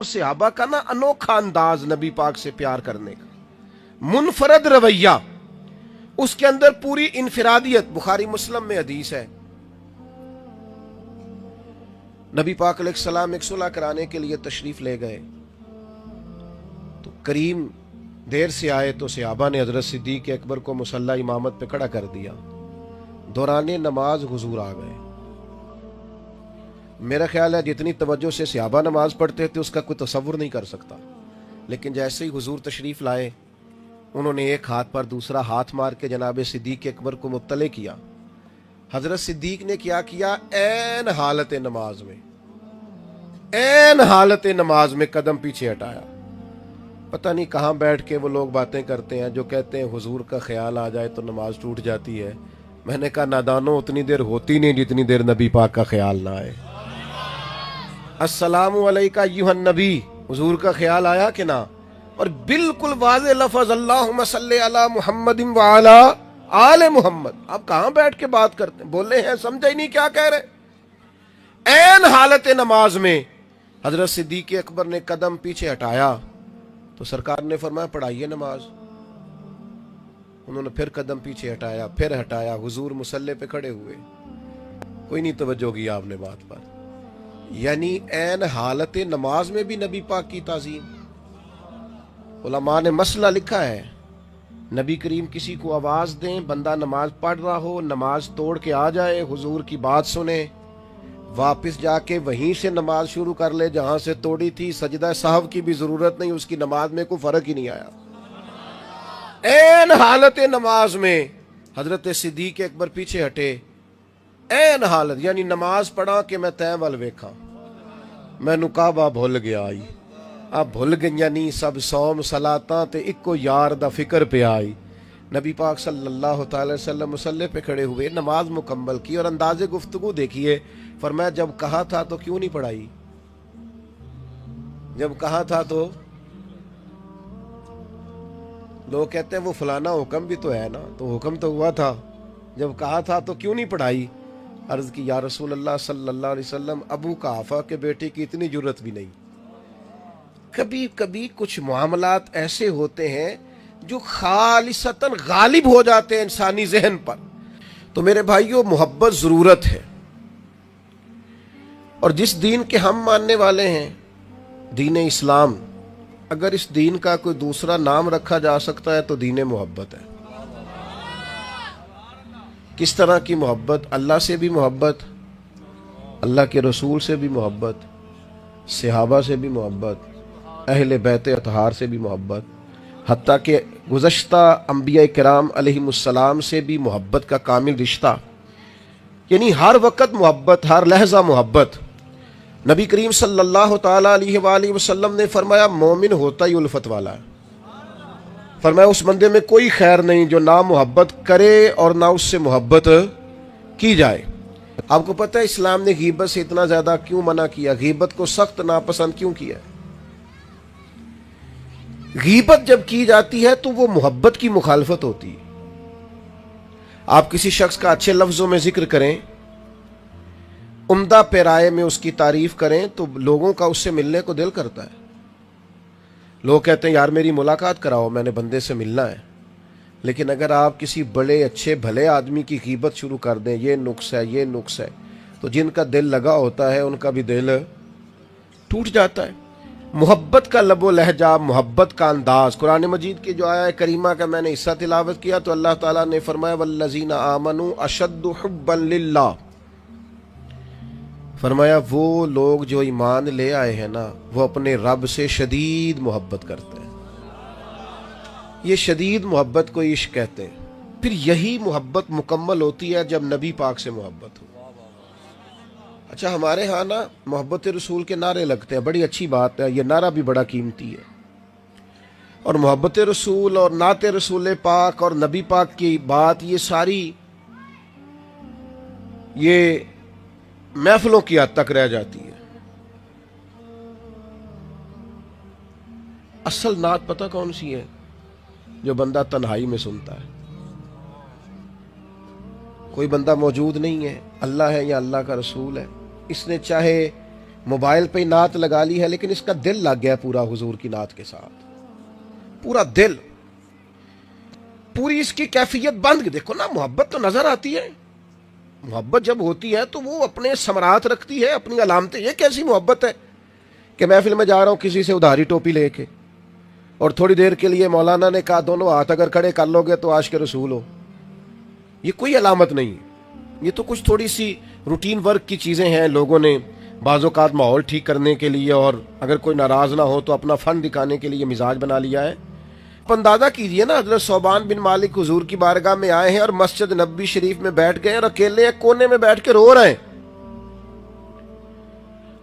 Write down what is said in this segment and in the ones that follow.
صحابہ کا نا انوکھا انداز نبی پاک سے پیار کرنے کا، منفرد رویہ، اس کے اندر پوری انفرادیت۔ بخاری مسلم میں حدیث ہے، نبی پاک علیہ السلام ایک صلح کرانے کے لیے تشریف لے گئے تو کریم دیر سے آئے تو صحابہ نے حضرت صدیق اکبر کو مصلی امامت پہ کھڑا کر دیا۔ دوران نماز حضور آ گئے۔ میرا خیال ہے جتنی توجہ سے صحابہ نماز پڑھتے تھے اس کا کوئی تصور نہیں کر سکتا، لیکن جیسے ہی حضور تشریف لائے انہوں نے ایک ہاتھ پر دوسرا ہاتھ مار کے جناب صدیق اکبر کو مطلع کیا۔ حضرت صدیق نے کیا کیا؟ عین حالت نماز میں قدم پیچھے ہٹایا۔ پتہ نہیں کہاں بیٹھ کے وہ لوگ باتیں کرتے ہیں جو کہتے ہیں حضور کا خیال آ جائے تو نماز ٹوٹ جاتی ہے۔ میں نے کہا نادانوں، اتنی دیر ہوتی نہیں جتنی دیر نبی پاک کا خیال نہ آئے۔ السلام علیکہ ایھا النبی، حضور کا خیال آیا کہ نہ؟ اور بالکل واضح لفظ اللہم صلی علی محمد وعلی آل محمد۔ آپ کہاں بیٹھ کے بات کرتے ہیں؟ بولے ہیں سمجھا ہی نہیں کیا کہہ رہے۔ عین حالت نماز میں حضرت صدیق اکبر نے قدم پیچھے ہٹایا تو سرکار نے فرمایا پڑھائیے نماز۔ انہوں نے پھر قدم پیچھے ہٹایا، پھر ہٹایا، حضور مصلی پہ کھڑے ہوئے، کوئی نہیں توجہ کی آپ نے بات پر۔ یعنی عین حالت نماز میں بھی نبی پاک کی تعظیم۔ علماء نے مسئلہ لکھا ہے، نبی کریم کسی کو آواز دیں، بندہ نماز پڑھ رہا ہو، نماز توڑ کے آ جائے، حضور کی بات سنے، واپس جا کے وہیں سے نماز شروع کر لے جہاں سے توڑی تھی، سجدہ سہو کی بھی ضرورت نہیں، اس کی نماز میں کوئی فرق ہی نہیں آیا۔ عین حالت نماز میں حضرت صدیق اکبر پیچھے ہٹے، عین حالت، یعنی نماز پڑھا کہ میں تین ول ویکھاں، میں نکابہ بھول گیا آئی، اب بھول گئیاں نہیں سب صوم صلاتاں تے اکو یار دا فکر پہ آئی۔ نبی پاک صلی اللہ تعالی وسلم مصلی پہ کھڑے ہوئے، نماز مکمل کی، اور انداز گفتگو دیکھیے، فرمایا جب کہا تھا تو کیوں نہیں پڑھائی؟ جب کہا تھا تو لوگ کہتے ہیں وہ فلانا حکم بھی تو ہے نا، تو حکم تو ہوا تھا، جب کہا تھا تو کیوں نہیں پڑھائی؟ عرض کی یا رسول اللہ صلی اللہ علیہ وسلم، ابو قحافہ کے بیٹے کی اتنی جرت بھی نہیں۔ کبھی کبھی کچھ معاملات ایسے ہوتے ہیں جو خالصتاً غالب ہو جاتے ہیں انسانی ذہن پر۔ تو میرے بھائیوں، محبت ضرورت ہے، اور جس دین کے ہم ماننے والے ہیں، دین اسلام، اگر اس دین کا کوئی دوسرا نام رکھا جا سکتا ہے تو دین محبت ہے۔ کس طرح کی محبت؟ اللہ سے بھی محبت، اللہ کے رسول سے بھی محبت، صحابہ سے بھی محبت، اہل بیت اطہار سے بھی محبت، حتیٰ کہ گزشتہ انبیاء کرام علیہم السلام سے بھی محبت کا کامل رشتہ، یعنی ہر وقت محبت، ہر لحظہ محبت۔ نبی کریم صلی اللہ تعالی علیہ وآلہ وسلم نے فرمایا مومن ہوتا ہی الفت والا ہے۔ فرمایا اس بندے میں کوئی خیر نہیں جو نہ محبت کرے اور نہ اس سے محبت کی جائے۔ آپ کو پتہ ہے اسلام نے غیبت سے اتنا زیادہ کیوں منع کیا؟ غیبت کو سخت ناپسند کیوں کیا؟ غیبت جب کی جاتی ہے تو وہ محبت کی مخالفت ہوتی ہے۔ آپ کسی شخص کا اچھے لفظوں میں ذکر کریں، عمدہ پیرائے میں اس کی تعریف کریں تو لوگوں کا اس سے ملنے کو دل کرتا ہے۔ لوگ کہتے ہیں یار میری ملاقات کراؤ، میں نے بندے سے ملنا ہے۔ لیکن اگر آپ کسی بڑے اچھے بھلے آدمی کی غیبت شروع کر دیں، یہ نقص ہے، یہ نقص ہے، تو جن کا دل لگا ہوتا ہے ان کا بھی دل ٹوٹ جاتا ہے۔ محبت کا لب و لہجہ، محبت کا انداز۔ قرآن مجید کی جو آیہ کریمہ کا میں نے حصہ تلاوت کیا تو اللہ تعالیٰ نے فرمایا والذین آمنوا اشد حبا للہ، فرمایا وہ لوگ جو ایمان لے آئے ہیں نا وہ اپنے رب سے شدید محبت کرتے ہیں۔ یہ شدید محبت کو عشق کہتے ہیں۔ پھر یہی محبت مکمل ہوتی ہے جب نبی پاک سے محبت ہو۔ اچھا ہمارے ہاں نا محبت رسول کے نعرے لگتے ہیں، بڑی اچھی بات ہے، یہ نعرہ بھی بڑا قیمتی ہے، اور محبت رسول اور نعت رسول پاک اور نبی پاک کی بات، یہ ساری یہ محفلوں کی حد تک رہ جاتی ہے۔ اصل نعت پتہ کون سی ہے؟ جو بندہ تنہائی میں سنتا ہے، کوئی بندہ موجود نہیں ہے، اللہ ہے یا اللہ کا رسول ہے، اس نے چاہے موبائل پہ نعت لگا لی ہے لیکن اس کا دل لگ گیا پورا حضور کی نعت کے ساتھ، پورا دل، پوری اس کی کیفیت بند۔ دیکھو نا، محبت تو نظر آتی ہے، محبت جب ہوتی ہے تو وہ اپنے ثمرات رکھتی ہے، اپنی علامتیں۔ یہ کیسی محبت ہے کہ محفل میں جا رہا ہوں کسی سے ادھاری ٹوپی لے کے، اور تھوڑی دیر کے لیے مولانا نے کہا دونوں ہاتھ اگر کھڑے کر لو گے تو عاشق رسول ہو۔ یہ کوئی علامت نہیں ہے، یہ تو کچھ تھوڑی سی روٹین ورک کی چیزیں ہیں، لوگوں نے بعض اوقات ماحول ٹھیک کرنے کے لیے اور اگر کوئی ناراض نہ ہو تو اپنا فن دکھانے کے لیے مزاج بنا لیا ہے۔ آپ اندازہ کیجئے نا، حضرت ثوبان بن مالک حضور کی بارگاہ میں آئے ہیں اور مسجد نبوی شریف میں بیٹھ گئے اور اکیلے ایک کونے میں بیٹھ کے رو رہے ہیں،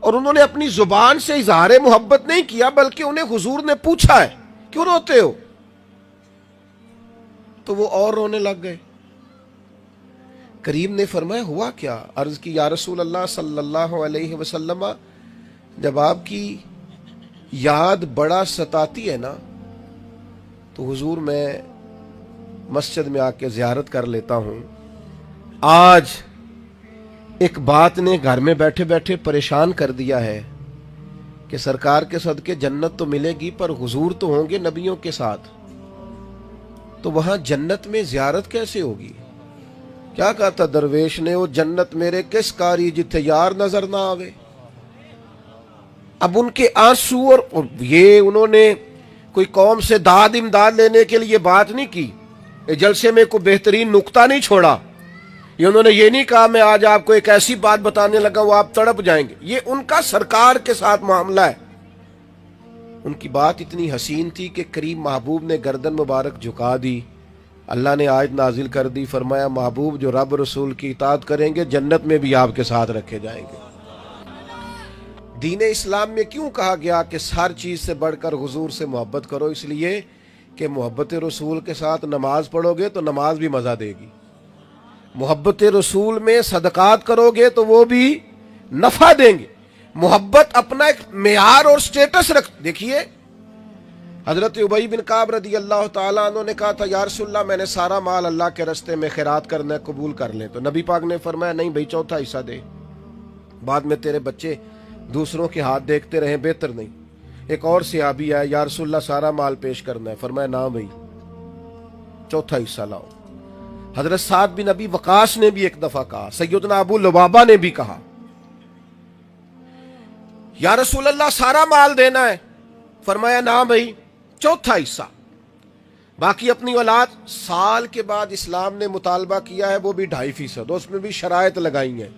اور انہوں نے اپنی زبان سے اظہار محبت نہیں کیا بلکہ انہیں حضور نے پوچھا ہے کیوں روتے ہو، تو وہ اور رونے لگ گئے۔ کریم نے فرمایا ہوا کیا؟ عرض کی یا رسول اللہ صلی اللہ علیہ وسلم، جب آپ کی یاد بڑا ستاتی ہے نا تو حضور میں مسجد میں آ کے زیارت کر لیتا ہوں۔ آج ایک بات نے گھر میں بیٹھے بیٹھے پریشان کر دیا ہے کہ سرکار کے صدقے جنت تو ملے گی پر حضور تو ہوں گے نبیوں کے ساتھ، تو وہاں جنت میں زیارت کیسے ہوگی؟ کیا کہتا درویش نے، وہ جنت میرے کس کاری جتھے یار نظر نہ آوے۔ اب ان کے آنسو، اور یہ انہوں نے کوئی قوم سے داد امداد لینے کے لیے بات نہیں کی، جلسے میں کوئی بہترین نقطہ نہیں چھوڑا، یہ انہوں نے یہ نہیں کہا میں آج آپ کو ایک ایسی بات بتانے لگا وہ آپ تڑپ جائیں گے۔ یہ ان کا سرکار کے ساتھ معاملہ ہے۔ ان کی بات اتنی حسین تھی کہ کریم محبوب نے گردن مبارک جھکا دی۔ اللہ نے آیت نازل کر دی، فرمایا محبوب جو رب رسول کی اطاعت کریں گے جنت میں بھی آپ کے ساتھ رکھے جائیں گے۔ دین اسلام میں کیوں کہا گیا کہ ہر چیز سے بڑھ کر حضور سے محبت کرو؟ اس لیے کہ محبت رسول کے ساتھ نماز پڑھو گے تو نماز بھی مزہ دے گی، محبت رسول میں صدقات کرو گے تو وہ بھی نفع دیں گے۔ محبت اپنا ایک معیار اور سٹیٹس دیکھیے، حضرت ابی بن کعب رضی اللہ تعالیٰ عنہ نے کہا تھا یا رسول اللہ میں نے سارا مال اللہ کے راستے میں خیرات کرنا ہے، قبول کر لیں، تو نبی پاک نے فرمایا نہیں بھائی، چوتھا حصہ دے، بعد میں تیرے بچے دوسروں کے ہاتھ دیکھتے رہیں، بہتر نہیں۔ ایک اور صحابی آیا، یا رسول اللہ سارا مال پیش کرنا ہے، فرمایا نہ بھائی، چوتھا حصہ لاؤ۔ حضرت سعد بن ابی وقاص نے بھی ایک دفعہ کہا، سیدنا ابو لبابہ نے بھی کہا یا رسول اللہ سارا مال دینا ہے، فرمایا نہ بھائی، چوتھا حصہ۔ باقی اپنی اولاد، سال کے بعد اسلام نے مطالبہ کیا ہے وہ بھی 2.5%، اس میں بھی شرائط لگائی ہیں،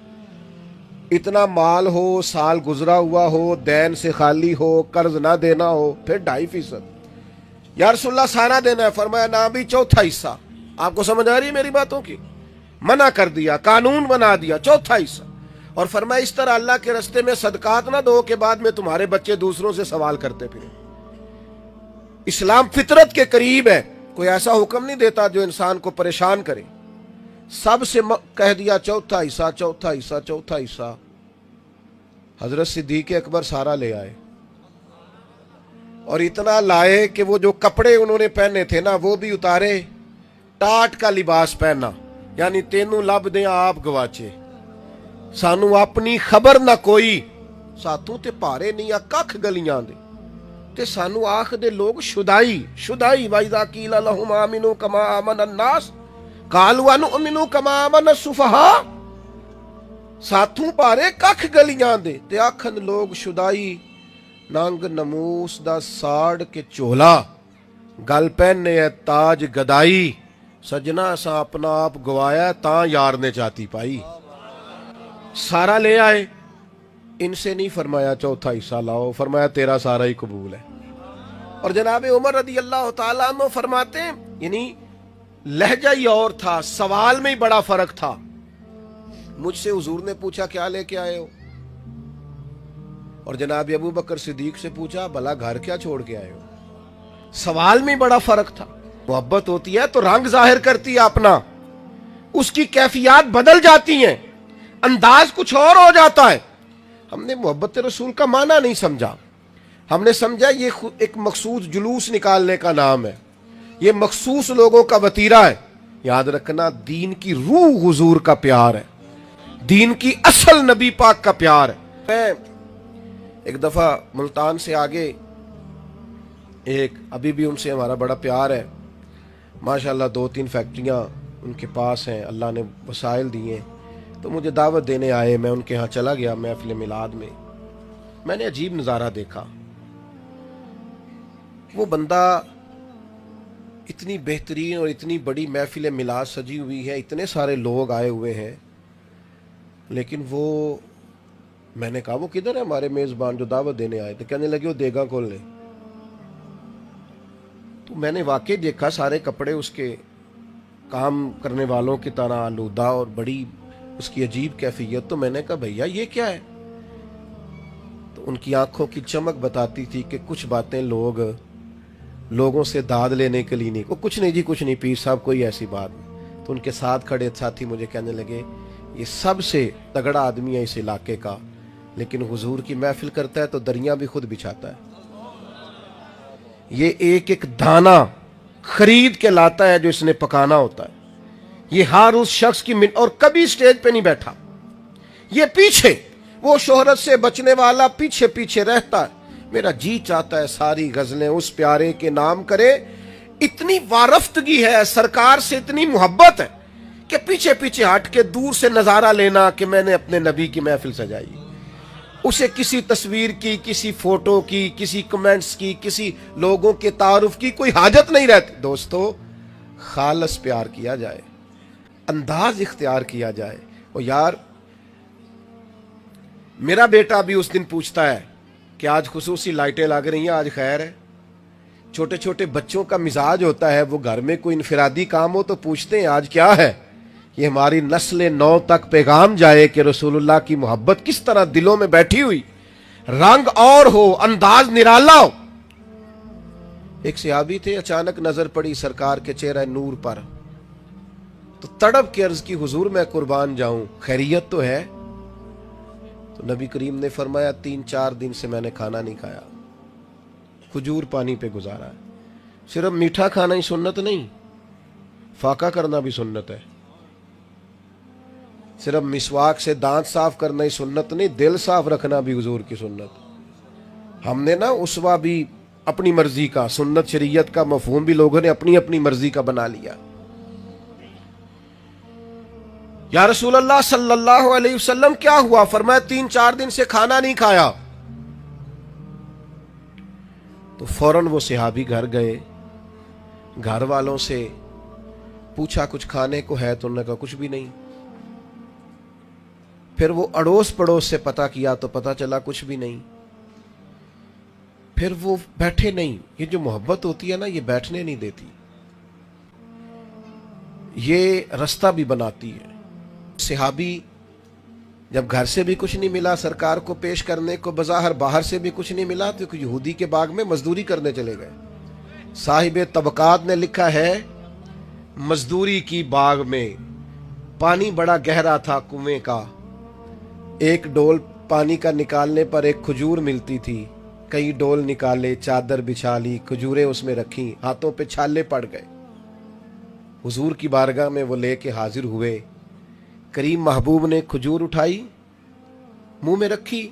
اتنا مال ہو، سال گزرا ہوا ہو، دین سے خالی ہو، قرض نہ دینا ہو، پھر 2.5%۔ یا رسول اللہ سارا دینا ہے، فرمایا نہ بھی، چوتھا حصہ۔ آپ کو سمجھ آ رہی ہے میری باتوں کی؟ منع کر دیا، قانون بنا دیا، چوتھا حصہ۔ اور فرمایا اس طرح اللہ کے راستے میں صدقات نہ دو کہ بعد میں تمہارے بچے دوسروں سے سوال کرتے پھریں۔ اسلام فطرت کے قریب ہے، کوئی ایسا حکم نہیں دیتا جو انسان کو پریشان کرے۔ سب سے کہہ دیا چوتھا حصہ، چوتھا حصہ، چوتھا حصہ۔ حضرت صدیق اکبر سارا لے آئے، اور اتنا لائے کہ وہ جو کپڑے انہوں نے پہنے تھے نا وہ بھی اتارے، ٹاٹ کا لباس پہنا، یعنی تینوں لب دیں آپ گواچے، سانو اپنی خبر نہ کوئی، ساتوں تے پارے نہیں ککھ گلیاں دے، تے سانو آخ دے لوگ شدائی شدائی۔ وَإِذَا قِيلَ لَهُمْ آمِنُوا كَمَا آمَنَ النَّاسُ قَالُوا أَنُؤْمِنُ كَمَا آمَنَ السُّفَهَاءُ۔ ساتوں پارے ککھ گلیاں دے تے آکھن لوگ شدائی، ننگ نموس دا ساڑ کے چولا، گل پہنے ہے تاج گدائی، سجنا سا اپنا آپ گوایا تاں یار نے چاہتی پائی۔ سارا لے آئے، ان سے نہیں فرمایا چوتھا حصہ لاؤ، فرمایا تیرا سارا ہی قبول ہے۔ اور جناب عمر رضی اللہ تعالیٰ عنہ فرماتے ہیں، یعنی لہجہ ہی اور تھا، سوال میں ہی بڑا فرق تھا۔ مجھ سے حضور نے پوچھا کیا لے کے آئے ہو، اور جناب ابو بکر صدیق سے پوچھا بھلا گھر کیا چھوڑ کے آئے ہو۔ سوال میں بڑا فرق تھا۔ محبت ہوتی ہے تو رنگ ظاہر کرتی ہے اپنا، اس کی کیفیات بدل جاتی ہیں، انداز کچھ اور ہو جاتا ہے۔ ہم نے محبت رسول کا معنی نہیں سمجھا، ہم نے سمجھا یہ ایک مخصوص جلوس نکالنے کا نام ہے، یہ مخصوص لوگوں کا وتیرہ ہے۔ یاد رکھنا دین کی روح حضور کا پیار ہے، دین کی اصل نبی پاک کا پیار ہے۔ میں ایک دفعہ ملتان سے آگے ایک ابھی بھی ان سے ہمارا بڑا پیار ہے، ماشاءاللہ 2-3 فیکٹریاں ان کے پاس ہیں، اللہ نے وسائل دیے، تو مجھے دعوت دینے آئے، میں ان کے ہاں چلا گیا محفل میلاد میں۔ میں نے عجیب نظارہ دیکھا، وہ بندہ اتنی بہترین اور اتنی بڑی محفل میلاد سجی ہوئی ہے، اتنے سارے لوگ آئے ہوئے ہیں، لیکن وہ، میں نے کہا وہ کدھر ہے ہمارے میزبان جو دعوت دینے آئے تھے؟ کہنے لگے وہ دیگا کھول لے۔ تو میں نے واقعی دیکھا سارے کپڑے اس کے کام کرنے والوں کی طرح آلودہ اور بڑی اس کی عجیب کیفیت۔ تو میں نے کہا بھیا یہ کیا ہے؟ تو ان کی آنکھوں کی چمک بتاتی تھی کہ کچھ باتیں لوگوں سے داد لینے کے لیے نہیں، وہ کچھ نہیں جی کچھ نہیں پیر صاحب کوئی ایسی بات نہیں۔ تو ان کے ساتھ کھڑے ساتھی مجھے کہنے لگے یہ سب سے تگڑا آدمی ہے اس علاقے کا، لیکن حضور کی محفل کرتا ہے تو دریاں بھی خود بچھاتا ہے، یہ ایک ایک دانہ خرید کے لاتا ہے جو اس نے پکانا ہوتا ہے، یہ ہر اس شخص کی اور کبھی سٹیج پہ نہیں بیٹھا، یہ پیچھے، وہ شہرت سے بچنے والا پیچھے پیچھے رہتا ہے۔ میرا جی چاہتا ہے ساری غزلیں اس پیارے کے نام کرے، اتنی وارفتگی ہے سرکار سے، اتنی محبت ہے کہ پیچھے پیچھے ہٹ کے دور سے نظارہ لینا کہ میں نے اپنے نبی کی محفل سجائی، اسے کسی تصویر کی، کسی فوٹو کی، کسی کمنٹس کی، کسی لوگوں کے تعارف کی کوئی حاجت نہیں رہتی۔ دوستو خالص پیار کیا جائے، انداز اختیار کیا جائے۔ اور یار میرا بیٹا بھی اس دن پوچھتا ہے کہ آج خصوصی لائٹیں لگ رہی ہیں، آج خیر ہے؟ چھوٹے چھوٹے بچوں کا مزاج ہوتا ہے، وہ گھر میں کوئی انفرادی کام ہو تو پوچھتے ہیں آج کیا ہے۔ یہ ہماری نسل نو تک پیغام جائے کہ رسول اللہ کی محبت کس طرح دلوں میں بیٹھی ہوئی، رنگ اور ہو، انداز نرالا ہو۔ ایک صحابی تھے، اچانک نظر پڑی سرکار کے چہرہ نور پر، تو تڑپ کے عرض کی حضور میں قربان جاؤں، خیریت تو ہے؟ تو نبی کریم نے فرمایا 3-4 دن سے میں نے کھانا نہیں کھایا، کھجور پانی پہ گزارا ہے۔ صرف میٹھا کھانا ہی سنت نہیں، فاقہ کرنا بھی سنت ہے۔ صرف مسواک سے دانت صاف کرنا ہی سنت نہیں، دل صاف رکھنا بھی حضور کی سنت۔ ہم نے نا اسوا بھی اپنی مرضی کا، سنت شریعت کا مفہوم بھی لوگوں نے اپنی اپنی مرضی کا بنا لیا۔ یا رسول اللہ صلی اللہ علیہ وسلم کیا ہوا؟ فرمایا 3-4 دن سے کھانا نہیں کھایا۔ تو فوراً وہ صحابی گھر گئے، گھر والوں سے پوچھا کچھ کھانے کو ہے؟ تو انہوں نے کہا کچھ بھی نہیں۔ پھر وہ اڑوس پڑوس سے پتہ کیا تو پتہ چلا کچھ بھی نہیں۔ پھر وہ بیٹھے نہیں، یہ جو محبت ہوتی ہے نا یہ بیٹھنے نہیں دیتی، یہ رستہ بھی بناتی ہے۔ صحابی جب گھر سے بھی کچھ نہیں ملا سرکار کو پیش کرنے کو، بظاہر باہر سے بھی کچھ نہیں ملا، تو یہودی کے باغ میں مزدوری کرنے چلے گئے۔ صاحب طبقات نے لکھا ہے مزدوری کی باغ میں، پانی بڑا گہرا تھا کنویں کا، ایک ڈول پانی کا نکالنے پر ایک کھجور ملتی تھی، کئی ڈول نکالے، چادر بچھا لی، کھجوریں اس میں رکھیں، ہاتھوں پہ چھالے پڑ گئے۔ حضور کی بارگاہ میں وہ لے کے حاضر ہوئے، کریم محبوب نے کھجور اٹھائی، منہ میں رکھی،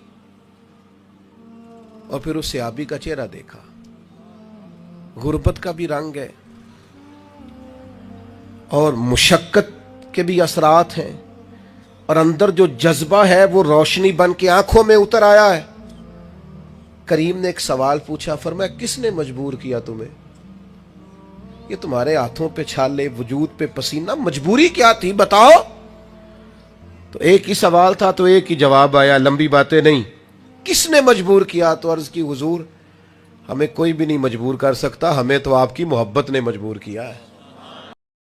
اور پھر اس صحابی کا چہرہ دیکھا۔ غربت کا بھی رنگ ہے اور مشقت کے بھی اثرات ہیں، اور اندر جو جذبہ ہے وہ روشنی بن کے آنکھوں میں اتر آیا ہے۔ کریم نے ایک سوال پوچھا، فرمایا کس نے مجبور کیا تمہیں؟ یہ تمہارے ہاتھوں پہ چھالے، وجود پہ پسینہ، مجبوری کیا تھی بتاؤ؟ تو ایک ہی سوال تھا تو ایک ہی جواب آیا، لمبی باتیں نہیں۔ کس نے مجبور کیا؟ تو عرض کی حضور ہمیں کوئی بھی نہیں مجبور کر سکتا، ہمیں تو آپ کی محبت نے مجبور کیا ہے۔